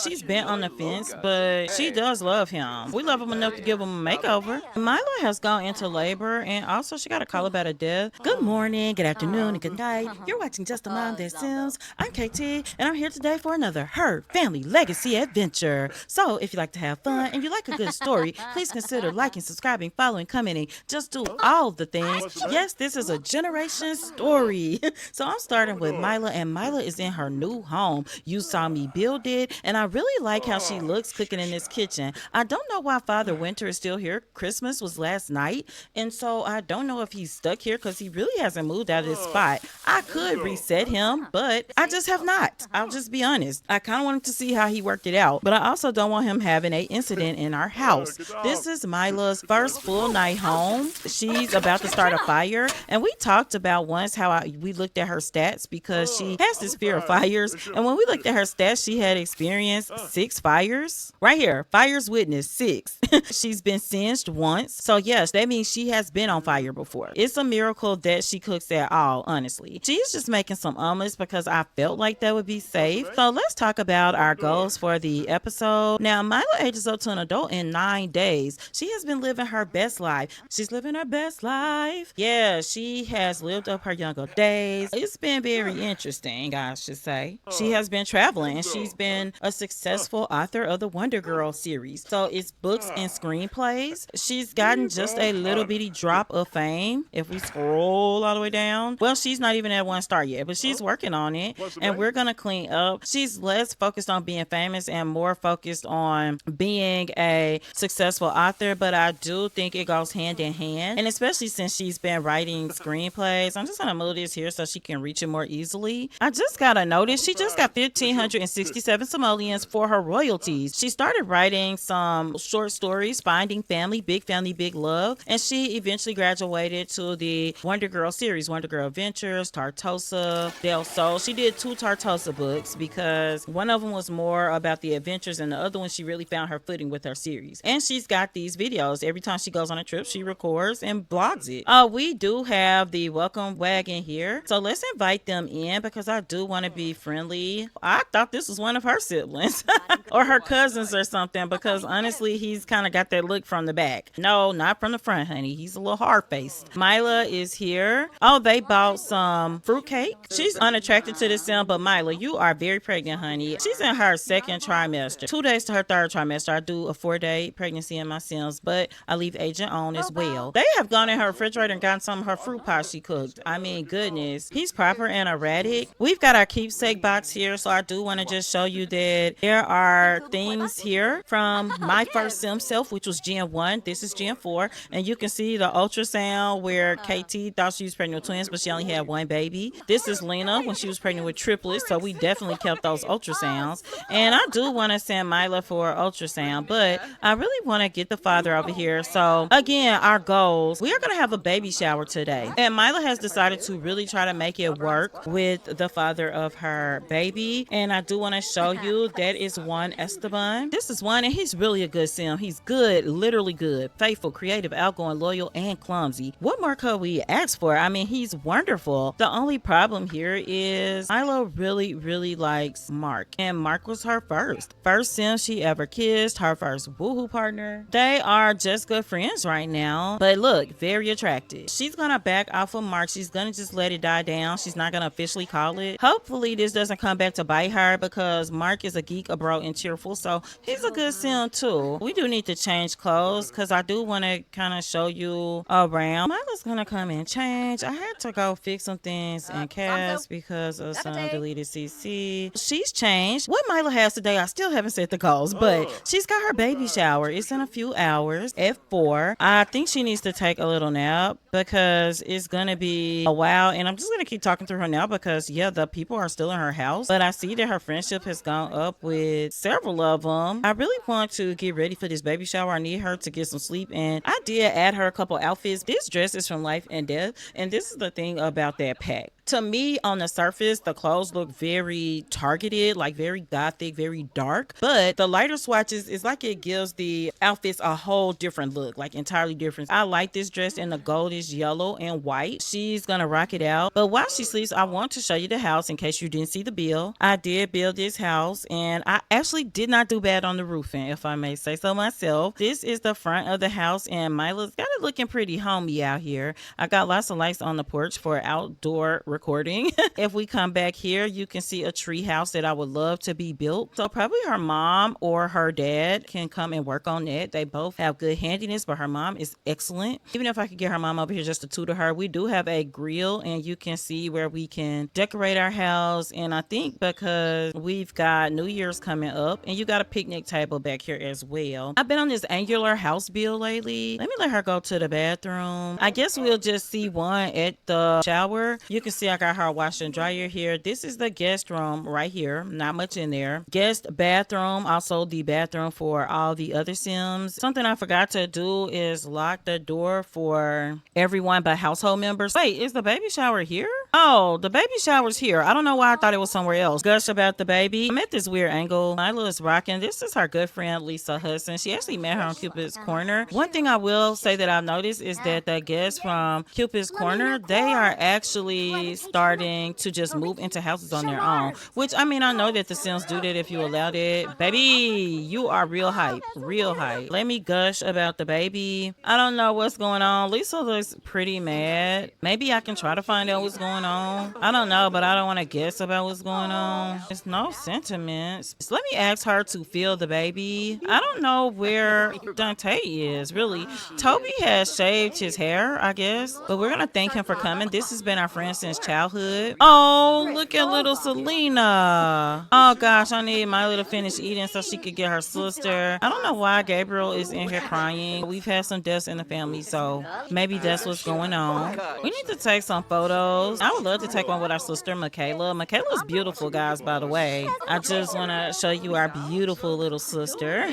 She's bent on the fence, but she does love him. We love him enough to give him a makeover. Myla has gone into labor, and also she got a call about a death. Good morning, good afternoon, and good night. You're watching Justamomthatsims. I'm KT, and I'm here today for another Her Family Legacy adventure. So, if you like to have fun and you like a good story, please consider liking, subscribing, following, commenting. Just do all the things. Yes, this is a generation story. So I'm starting with Myla, and Myla is in her new home. You saw me build it, and I really like how she looks cooking in this kitchen. I don't know why Father Winter is still here. Christmas was last night, and so I don't know if he's stuck here because he really hasn't moved out of this spot. I could reset him, but I just have not. I'll just be honest. I kind of wanted to see how he worked it out, but I also don't want him having an incident in our house. This is Myla's first full night home. She's about to start a fire, and we talked about once how we looked at her stats because she has this fear of fires, and when we looked at her stats, she had experienced 6 fires. Right here, fires witnessed 6. She's been singed once, so yes, that means she has been on fire before. It's a miracle that she cooks at all, honestly. She's just making some omelets because I felt like that would be safe. So let's talk about our goals for the episode. Now, Myla ages up to an adult in 9 days. She has been living her best life. She's living her best life. Yeah, she has lived up her younger days. It's been very interesting, I should say. She has been traveling, and she's been a successful author of the Wonder Girl series. So it's books and screenplays. She's gotten just a little bitty drop of fame. If we scroll all the way down, well, she's not even at 1 star yet, but she's working on it, and we're gonna clean up. She's less focused on being famous and more focused on being a successful author, but I do think it goes hand in hand, and especially since she's been writing screenplays. I'm just gonna move this here so she can reach it more easily. I just gotta notice she just got 1,567 simoleons for her royalties. She started writing some short stories, Finding Family, Big Love, and she eventually graduated to the Wonder Girl series, Wonder Girl Adventures, Tartosa, Del Sol. She did 2 Tartosa books because one of them was more about the adventures, and the other one she really found her footing with her series. And she's got these videos. Every time she goes on a trip, she records and blogs it. We do have the welcome wagon here, so let's invite them in because I do want to be friendly. I thought this was one of her siblings or her cousins or something, because honestly, he's kind of got that look from the back. No, not from the front, honey. He's a little hard-faced. Myla is here. Oh, they bought some fruitcake. She's unattracted to this sim, but Myla, you are very pregnant, honey. She's in her 2nd trimester. 2 days to her 3rd trimester. I do a 4-day pregnancy in my sims, but I leave agent on as well. They have gone in her refrigerator and gotten some of her fruit pies she cooked. I mean, goodness. He's proper and erratic. We've got our keepsake box here, so I do want to just show you that there are things here from my first sim self, which was Gen 1. This is Gen 4, and you can see the ultrasound where KT thought she was pregnant with twins, but she only had 1 baby. This is Lena when she was pregnant with triplets, so we definitely kept those ultrasounds. And I do want to send Myla for an ultrasound, but I really want to get the father over here. So again, our goals, we are going to have a baby shower today, and Myla has decided to really try to make it work with the father of her baby. And I do want to show you that is Juan Esteban. This is Juan, and he's really a good sim. He's good, literally good, faithful, creative, outgoing, loyal, and clumsy. What more could we ask for? I mean, he's wonderful. The only problem here is Myla really likes Mark, and Mark was her first sim she ever kissed, her first woohoo partner. They are just good friends right now, but look, very attractive. She's gonna back off of Mark. She's gonna just let it die down. She's not gonna officially call it. Hopefully this doesn't come back to bite her, because Mark is a geek, a bro, and cheerful, so he's a good sim too. We do need to change clothes because I do want to kind of show you around. Myla's gonna come and change. I had to go fix some things in cast because of some deleted CC. She's changed. What Myla has today, I still haven't set the goals, but she's got her baby shower. It's in a few hours at 4. I think she needs to take a little nap because it's gonna be a while, and I'm just gonna keep talking through her now because yeah, the people are still in her house, but I see that her friendship has gone up with several of them. I really want to get ready for this baby shower. I need her to get some sleep, and I did add her a couple outfits. This dress is from Life and Death, and this is the thing about that pack. To me, on the surface, the clothes look very targeted, like very gothic, very dark. But the lighter swatches is like it gives the outfits a whole different look, like entirely different. I like this dress in the goldish yellow and white. She's gonna rock it out. But while she sleeps, I want to show you the house in case you didn't see the bill. I did build this house, and I actually did not do bad on the roofing, if I may say so myself. This is the front of the house, and Myla's got it looking pretty homey out here. I got lots of lights on the porch for outdoor recording. If we come back here, you can see a tree house that I would love to be built. So probably her mom or her dad can come and work on that. They both have good handiness, but her mom is excellent. Even if I could get her mom over here just to tutor her, we do have a grill, and you can see where we can decorate our house. And I think because we've got New Year's coming up, and you got a picnic table back here as well. I've been on this angular house build lately. Let me let her go to the bathroom. I guess we'll just see one at the shower. You can see I got her washer and dryer here. This is the guest room right here. Not much in there. Guest bathroom, also the bathroom for all the other Sims. Something I forgot to do is lock the door for everyone but household members. Wait, is the baby shower here? Oh, the baby shower's here. I don't know why I thought it was somewhere else. Gush about the baby. I'm at this weird angle. Myla is rocking. This is her good friend, Lisa Hudson. She actually met her on Cupid's Corner. One thing I will say that I've noticed is that the guests from Cupid's Corner, they are actually starting to just move into houses on their own. Which, I mean, I know that the Sims do that if you allowed it. Baby, you are real hype. Real hype. Let me gush about the baby. I don't know what's going on. Lisa looks pretty mad. Maybe I can try to find out what's going on. I don't know, but I don't want to guess about what's going on. There's no sentiments. So let me ask her to feel the baby. I don't know where Dante is, really. Toby has shaved his hair, I guess. But we're going to thank him for coming. This has been our friend since childhood. Oh, look at little Selena. Oh, gosh, I need Myla to finish eating so she could get her sister. I don't know why Gabriel is in here crying. We've had some deaths in the family, so maybe that's what's going on. We need to take some photos. I would love to take one with our sister, Michaela. Michaela's beautiful, guys, by the way. I just want to show you our beautiful little sister.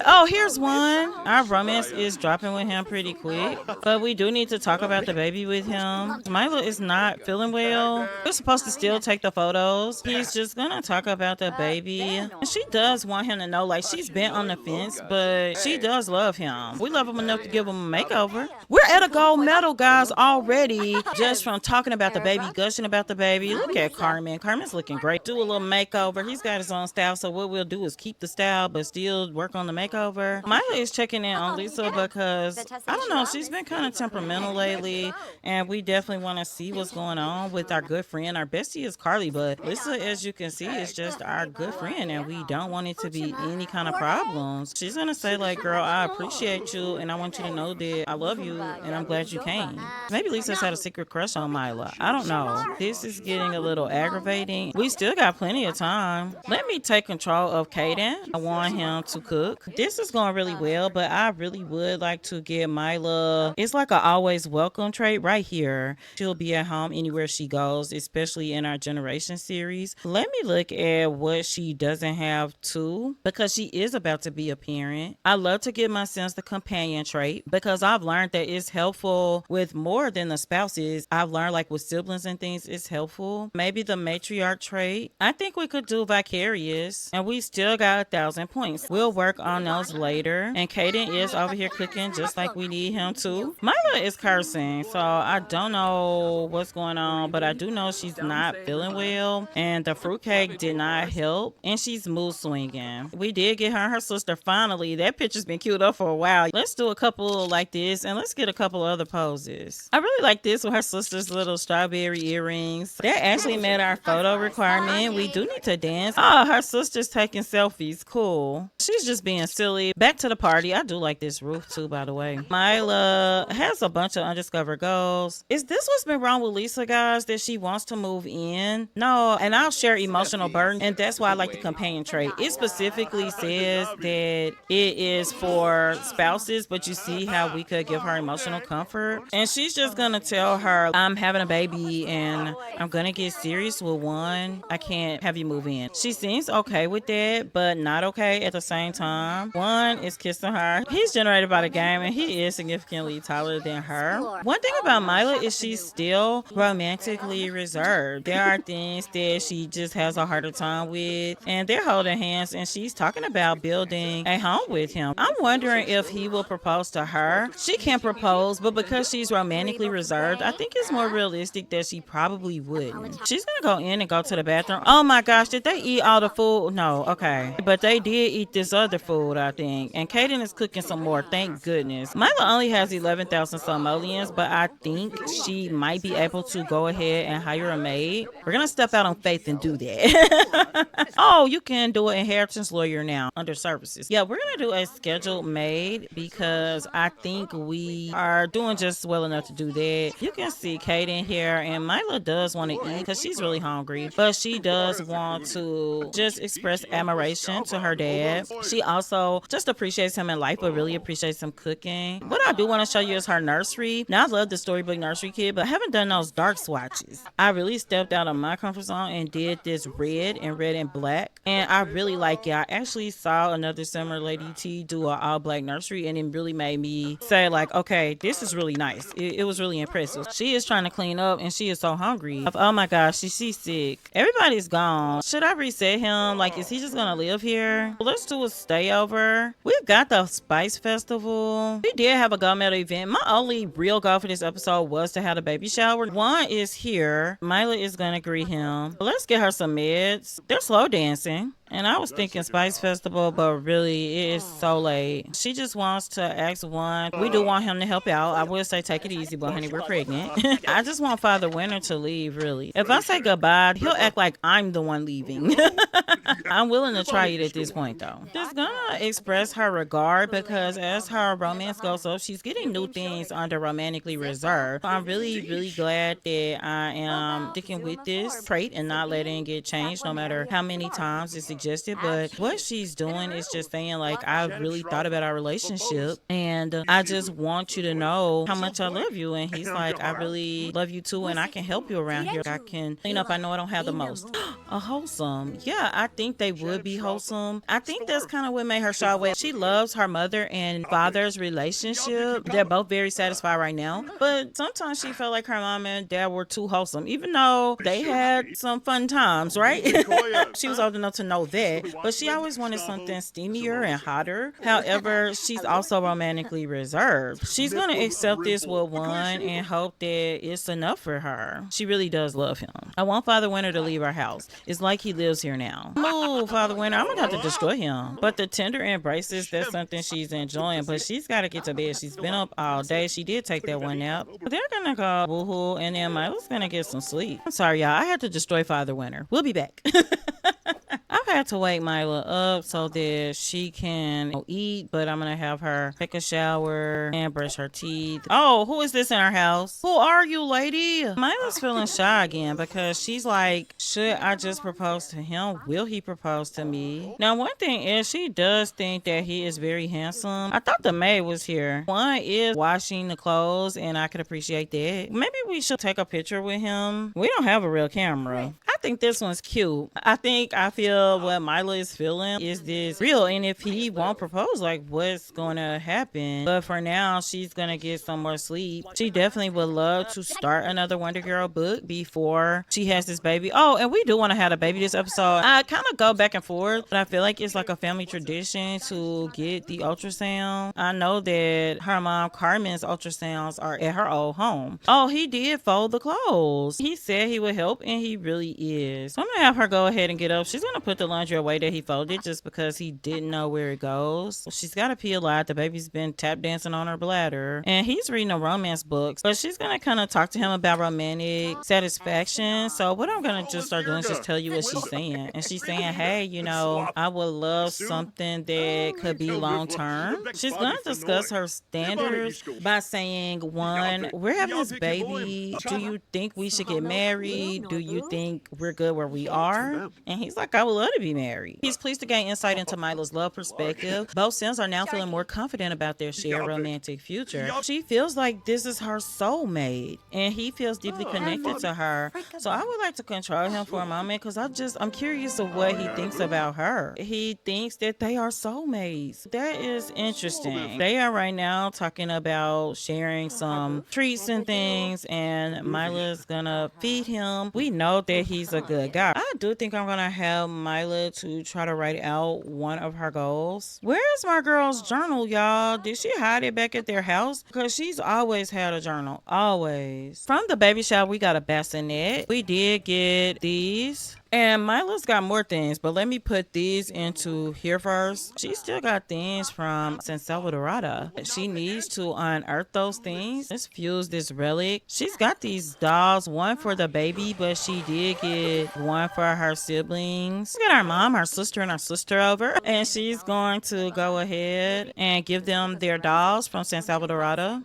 Oh, here's one. Our romance is dropping with him pretty quick, but we do need to talk about the baby with him. Myla is not feeling well. We're supposed to still take the photos. He's just gonna talk about the baby. And she does want him to know, like, she's been on the fence, but she does love him. We love him enough to give him a makeover. We're at a gold medal, guys, already, just from talking about the baby, gushing about the baby. Look at Carmen. Carmen's looking great. Do a little makeover. He's got his own style, so what we'll do is keep the style, but still work on the makeover. Myla is checking in on Lisa because, I don't know, she's been kind of temperamental lately, and we definitely want to see what's going on with our good friend. Our bestie is Carly, but Lisa, as you can see, is just our good friend, and we don't want it to be any kind of problems. She's gonna say, like, girl, I appreciate you, and I want you to know that I love you, and I'm glad you came. Maybe Lisa's had a secret crush on Myla. I don't know. This is getting a little aggravating. We still got plenty of time. Let me take control of Kaden. I want him to cook. This is going really well, but I really would like to get Myla. It's like an always welcome trait right here. She'll be at home anywhere she goes, especially in our generation series. Let me look at what she doesn't have too, because she is about to be a parent. I love to give my Sims the companion trait because I've learned that it's helpful with more than the spouses. I've learned, like, with siblings and things, it's helpful. Maybe the matriarch trait. I think we could do vicarious, and we still got 1,000 points. We'll work on those later. And Kaden is over here cooking just like we need him to. Myla is cursing, so I don't know what's going on, but I do know she's not feeling well, and the fruitcake did not help, and she's mood swinging. We did get her and her sister finally. That picture's been queued up for a while. Let's do a couple like this, and let's get a couple other poses. I really like this with her sister's little strawberry earrings. That actually met our photo requirement. We do need to dance. Oh, her sister's taking selfies. Cool. She's just being silly. Back to the party. I do like this roof too, by the way. Myla has a bunch of undiscovered goals. Is this what's been wrong with Lisa, guys, that she wants to move in? No, and I'll share emotional burden, and that's why I like the companion trait. It specifically says that it is for spouses, but you see how we could give her emotional comfort, and she's just gonna tell her, I'm having a baby and I'm gonna get serious with Juan. I can't have you move in. She seems okay with that, but not okay at the same time. Juan is kissing her. He's generated by the game and he is significantly taller than her. One thing about Myla is she's still romantically reserved. There are things that she just has a harder time with, and they're holding hands and she's talking about building a home with him. I'm wondering if he will propose to her. She can propose, but because she's romantically reserved, I think it's more realistic that she probably wouldn't. She's gonna go in and go to the bathroom. Oh my gosh, did they eat all the food? No, okay. But they did eat this other food, I think. And Kaden is cooking some more, thank goodness. Myla only has 11,000 simoleons, but I think she might be able to go ahead and hire a maid. We're gonna step out on faith and do that. Oh, you can do an inheritance lawyer now under services. Yeah, we're gonna do a scheduled maid because I think we are doing just well enough to do that. You can see Kaden here, and Myla does want to eat because she's really hungry, but she does want to just express admiration to her dad. She also just appreciates him in life, but really appreciates him cooking. What I do want to show you is her nursery. Now, I love the Storybook Nursery Kit, but I haven't done those dark swatches. I really stepped out of my comfort zone and did this red and black, and I really like it. I actually saw another similar Lady T do an all black nursery, and it really made me say like, okay, this is really nice. It was really impressive. She is trying to clean up and she is so hungry. Oh my gosh, she's sick. Everybody's gone. Should I reset him? Like, is he just gonna live here? Let's do a stay over. We've got the Spice Festival. We did have a gold medal event. My only real goal for this episode was to have a baby shower. Juan is here. Myla is gonna greet him. Let's get her some meds. They're slow dancing. And I was thinking Spice Festival, but really it is so late. She just wants to ask Juan. We do want him to help out. I would say take it easy, but honey, we're pregnant. I just want Father Winter to leave, really. If I say goodbye, he'll act like I'm the one leaving. I'm willing to try it at this point, though. Just gonna express her regard because as her romance goes up, she's getting new things under romantically reserved. I'm really glad that I am sticking with this trait and not letting it get changed no matter how many times it's suggested. But what she's doing is just saying like, I really thought about our relationship and I just want you to know how much I love you. And he's like, I really love you too, and I can help you around here. I can clean up. I know I don't have the most. A wholesome. Yeah, I think they would be wholesome. I think that's kind of what made her shy away. She loves her mother and father's relationship. They're both very satisfied right now, but sometimes she felt like her mom and dad were too wholesome, even though they had some fun times, right? She was old enough to know that, but she always wanted something steamier and hotter. However, she's also romantically reserved. She's gonna accept this with Juan and hope that it's enough for her. She really does love him. I want Father Winter to leave our house. It's like he lives here now. Move, Father Winter. I'm gonna have to destroy him. But the tender embraces, that's something she's enjoying, but she's gotta get to bed. She's been up all day. She did take that one nap. But they're gonna go woohoo, and then Myla's gonna get some sleep. I'm sorry, y'all. I had to destroy Father Winter. We'll be back. I've had to wake Myla up so that she can eat, but I'm gonna have her take a shower and brush her teeth. Oh, who is this in our house? Who are you, lady? Myla's feeling shy again because she's like, should I just propose to him? Will he propose to me? Now, one thing is she does think that he is very handsome. I thought the maid was here. One is washing the clothes, and I could appreciate that. Maybe we should take a picture with him. We don't have a real camera. I think this one's cute. I feel what Myla is feeling is this real, and if he won't propose, like, what's gonna happen? But for now, she's gonna get some more sleep. She definitely would love to start another Wonder Girl book before she has this baby. Oh, and we do want to have a baby this episode. I kind of go back and forth, but I feel like it's like a family tradition to get the ultrasound. I know that her mom Carmen's ultrasounds are at her old home. Oh, he did fold the clothes. He said he would help, and he really is. So I'm gonna have her go ahead and get up. She's gonna put the laundry away that he folded just because he didn't know where it goes. She's got to pee a lot. The baby's been tap dancing on her bladder, and he's reading a romance book, but she's gonna kind of talk to him about romantic satisfaction. So what I'm gonna just start doing is just tell you what she's saying. And she's saying, hey, you know, I would love something that could be long term. She's gonna discuss her standards by saying, one, we're having this baby. Do you think we should get married? Do you think we're good where we are. And he's like, I would love to be married. He's pleased to gain insight into Myla's love perspective. Both Sims are now feeling more confident about their shared romantic future. She feels like this is her soulmate, and he feels deeply connected to her. So I would like to control him for a moment because I'm curious of what he thinks about her. He thinks that they are soulmates. That is interesting. They are right now talking about sharing some treats and things, and Myla's gonna feed him. We know that he's a good guy. I do think I'm gonna have Myla to try to write out one of her goals. Where's my girl's journal, y'all? Did she hide it back at their house? Because she's always had a journal. Always. From the baby shower, we got a bassinet. We did get these. And Myla's got more things, but let me put these into here first. She still got things from San Salvador. She needs to unearth those things. Let's fuse this relic. She's got these dolls, one for the baby, but she did get one for her siblings. We got our mom, our sister, and our sister over, and she's going to go ahead and give them their dolls from San Salvador.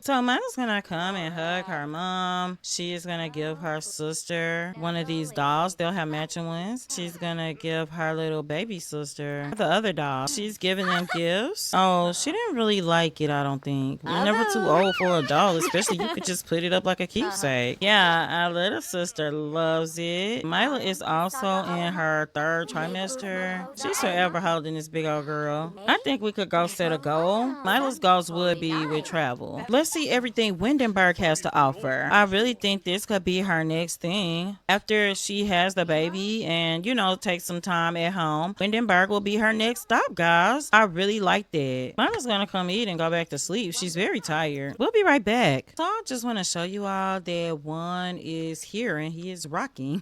So Myla's gonna come and hug her mom. She is gonna give her sister one of these dolls. They'll have matching ones. She's gonna give her little baby sister the other doll. She's giving them gifts. Oh, she didn't really like it, I don't think. You're never too old for a doll, especially you could just put it up like a keepsake. Yeah, our little sister loves it. Myla is also in her 3rd trimester. She's forever holding this big old girl. I think we could go set a goal. Myla's goals would be with travel. Let's see everything Windenburg has to offer. I really think this could be her next thing. After she has the baby and, take some time at home, Windenburg will be her next stop, guys. I really like that. Myla's gonna come eat and go back to sleep. She's very tired. We'll be right back. So I just want to show you all that Juan is here and he is rocking.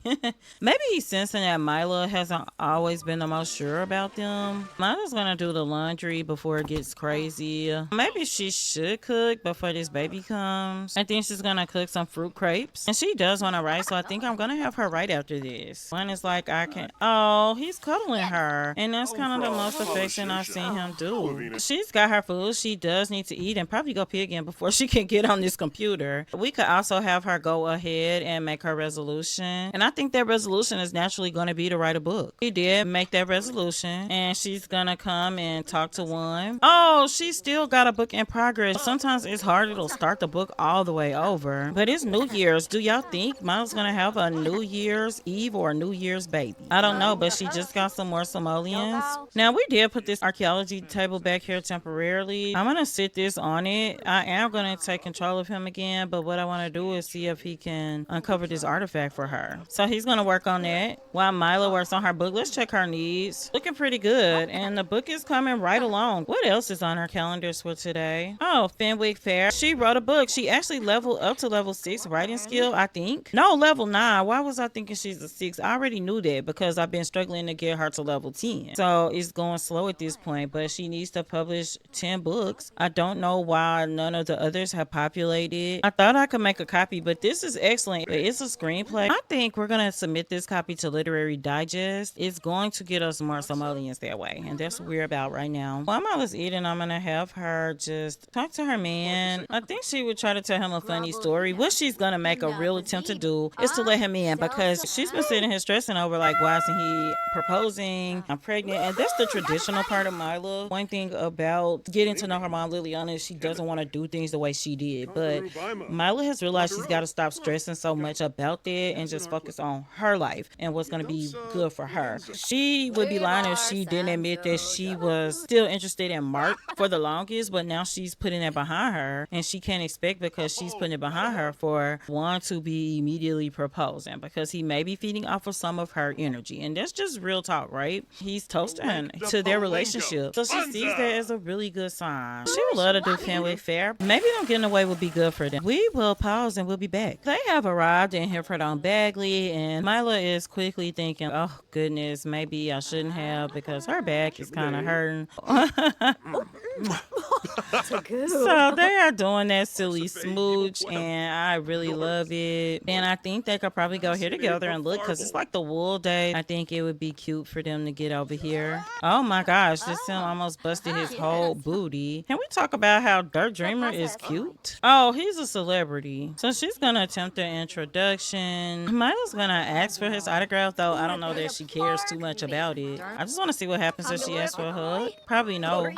Maybe he's sensing that Myla hasn't always been the most sure about them. Myla's gonna do the laundry before it gets crazy. Maybe she should cook before this baby comes. I think she's gonna cook some fruit crepes. And she does want to write, so I think I'm gonna have her write after this. Juan is like, oh, he's cuddling her. And that's kind of the most affection I've seen him do. She's got her food. She does need to eat and probably go pee again before she can get on this computer. We could also have her go ahead and make her resolution. And I think that resolution is naturally going to be to write a book. She did make that resolution and she's going to come and talk to Juan. Oh, she still got a book in progress. Sometimes it's hard to start the book all the way over. But it's New Year's. Do y'all think Myla's going to have a New Year's Eve or a New Year's baby? I don't know, but she just got some more simoleons. Now, we did put this archaeology table back here temporarily. I'm going to sit this on it. I am going to take control of him again, but what I want to do is see if he can uncover this artifact for her. So he's going to work on that while Myla works on her book. Let's check her needs. Looking pretty good, and the book is coming right along. What else is on her calendars for today? Oh, Henford Fair. She wrote a book. She actually leveled up to level 6 writing skill, I think. No, level 9. Why was I thinking she's a 6? I already knew that because I've been struggling to get her to level 10. So it's going slow at this point, but she needs to publish 10 books. I don't know why none of the others have populated. I thought I could make a copy, but this is excellent. It's a screenplay. I think we're going to submit this copy to Literary Digest. It's going to get us more simoleons that way, and that's what we're about right now. While Myla's eating, I'm going to have her just talk to her man. I think she would try to tell him a funny story. What she's going to make a real attempt to do is to let him in, because she's been sitting here stressing over, like, why isn't he proposing? I'm pregnant. And that's the traditional part of Myla. One thing about getting to know her mom, Liliana, is she doesn't want to do things the way she did. But Myla has realized she's got to stop stressing so much about that and just focus on her life and what's going to be good for her. She would be lying if she didn't admit that she was still interested in Mark for the longest, but now she's putting it behind her, and she can't expect, because she's putting it behind her, for Juan to be immediately proposing, because he may be feeding off of some of her energy. And that's just real talk, right? He's toasting to their relationship. So she sees that as a really good sign. She would love to do Henford Fair. Maybe them getting away would be good for them. We will pause and we'll be back. They have arrived in Henford on Bagley, and Myla is quickly thinking, oh goodness, maybe I shouldn't have, because her back is kind of hurting. So they are doing that silly smooch, and I really love it. And I think they could probably go here together and look, because it's like the full day, I think it would be cute for them to get over here. Oh my gosh, this Sim almost busted his whole booty. Can we talk about how Dirt Dreamer is cute? Oh, he's a celebrity. So she's gonna attempt the introduction. Myla's gonna ask for his autograph, though I don't know that she cares too much about it. I just want to see what happens if she asks for a hug. Probably no.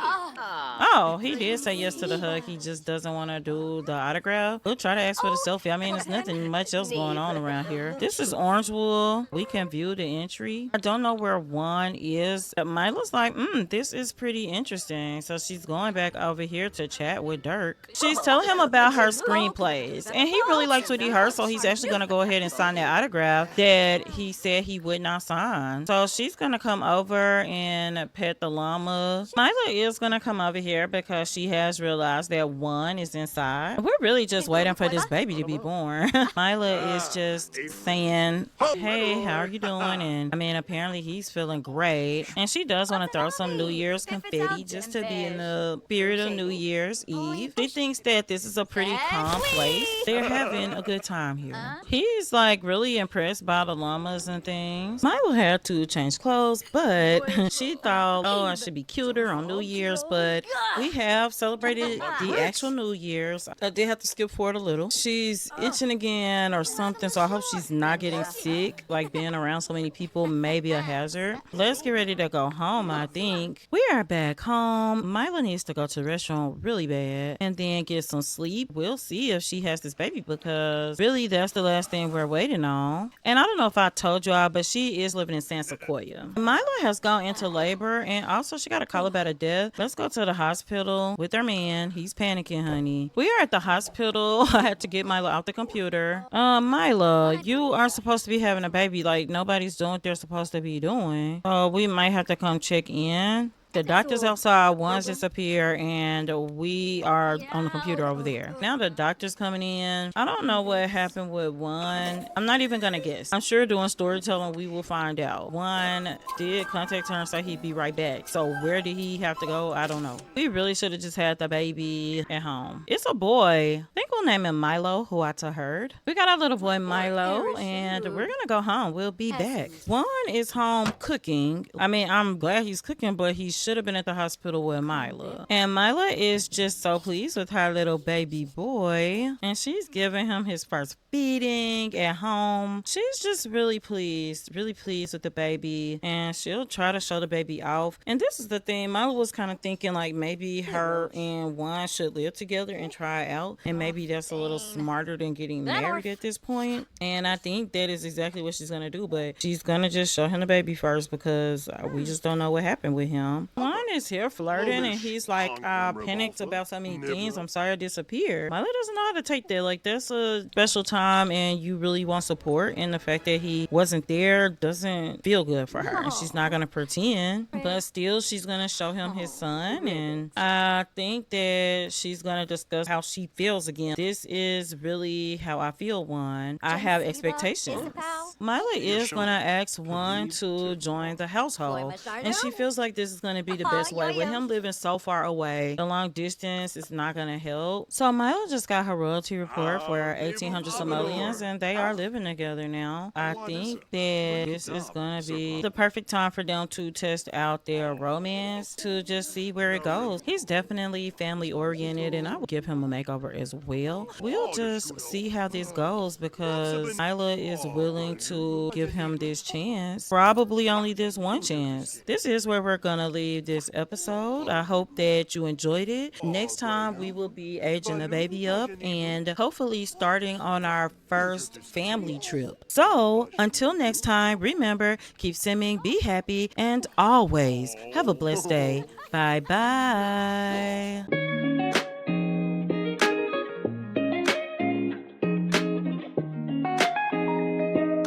Oh, he did say yes to the hug. He just doesn't want to do the autograph. We'll try to ask for the selfie. I mean, there's nothing much else going on around here. This is Orangewood. We can view the entry. I don't know where Juan is. Myla's like, this is pretty interesting. So she's going back over here to chat with Dirk. She's telling him about her screenplays. And he really likes what he heard, so he's actually going to go ahead and sign that autograph that he said he would not sign. So she's going to come over and pet the llama. Myla is going to come over here because she has realized that Juan is inside. We're really just waiting for this baby to be born. Myla is just saying, hey, how are you doing? And I mean, apparently he's feeling great. And she does want to throw some New Year's confetti just to be in the spirit of New Year's Eve. She thinks that this is a pretty calm place. They're having a good time here. He's like really impressed by the llamas and things. Myla had to change clothes, but she thought, oh, I should be cuter on New Year's, but we have celebrated the actual New Year's. I did have to skip forward a little. She's itching again or something, so I hope she's not getting sick. Like being around so many people may be a hazard. Let's get ready to go home, I think. We are back home. Myla needs to go to the restaurant really bad and then get some sleep. We'll see if she has this baby because really that's the last thing we're waiting on. And I don't know if I told y'all, but she is living in San Sequoia. Myla has gone into labor and also she got a call about a death. Let's go to the hospital with her man. He's panicking, honey. We are at the hospital. I had to get Myla off the computer. Myla, you are supposed to be having a baby. Like nobody's doing what they're supposed to be doing. We might have to come check in. The doctor's outside, one's disappeared, and we are on the computer over there. Now the doctor's coming in. I don't know what happened with one. I'm not even gonna guess. I'm sure doing storytelling, we will find out. One did contact her and say he'd be right back. So where did he have to go? I don't know. We really should have just had the baby at home. It's a boy. I think we'll name him Milo, who I heard. We got our little boy Milo, and we're gonna go home. We'll be back. Juan is home cooking. I mean, I'm glad he's cooking, but he's should have been at the hospital with Myla. And Myla is just so pleased with her little baby boy. And she's giving him his first feeding at home. She's just really pleased with the baby. And she'll try to show the baby off. And this is the thing, Myla was kind of thinking like maybe her and Juan should live together and try out. And maybe that's a little smarter than getting married at this point. And I think that is exactly what she's going to do. But she's going to just show him the baby first because we just don't know what happened with him. Juan is here flirting and he's like, I panicked about so many things. I'm sorry I disappeared. Myla doesn't know how to take that. Like that's a special time and you really want support. And the fact that he wasn't there doesn't feel good for her. And she's not going to pretend. But still, she's going to show him his son. And I think that she's going to discuss how she feels again. This is really how I feel, Juan. I have expectations. Myla is going to ask Juan to join the household. And she feels like this is going to be the best way. With him living so far away, the long distance is not going to help. So Myla just got her royalty report for 1,800 simoleons and they are living together now. I think that this is going to be the perfect time for them to test out their romance to just see where it goes. He's definitely family oriented and I would give him a makeover as well. We'll just see how this goes because Myla is willing to give him this chance. Probably only this one chance. This is where we're going to leave this episode. I hope that you enjoyed it. Next time we will be aging the baby up and hopefully starting on our first family trip. So until next time, remember, keep simming, be happy, and always have a blessed day. Bye bye.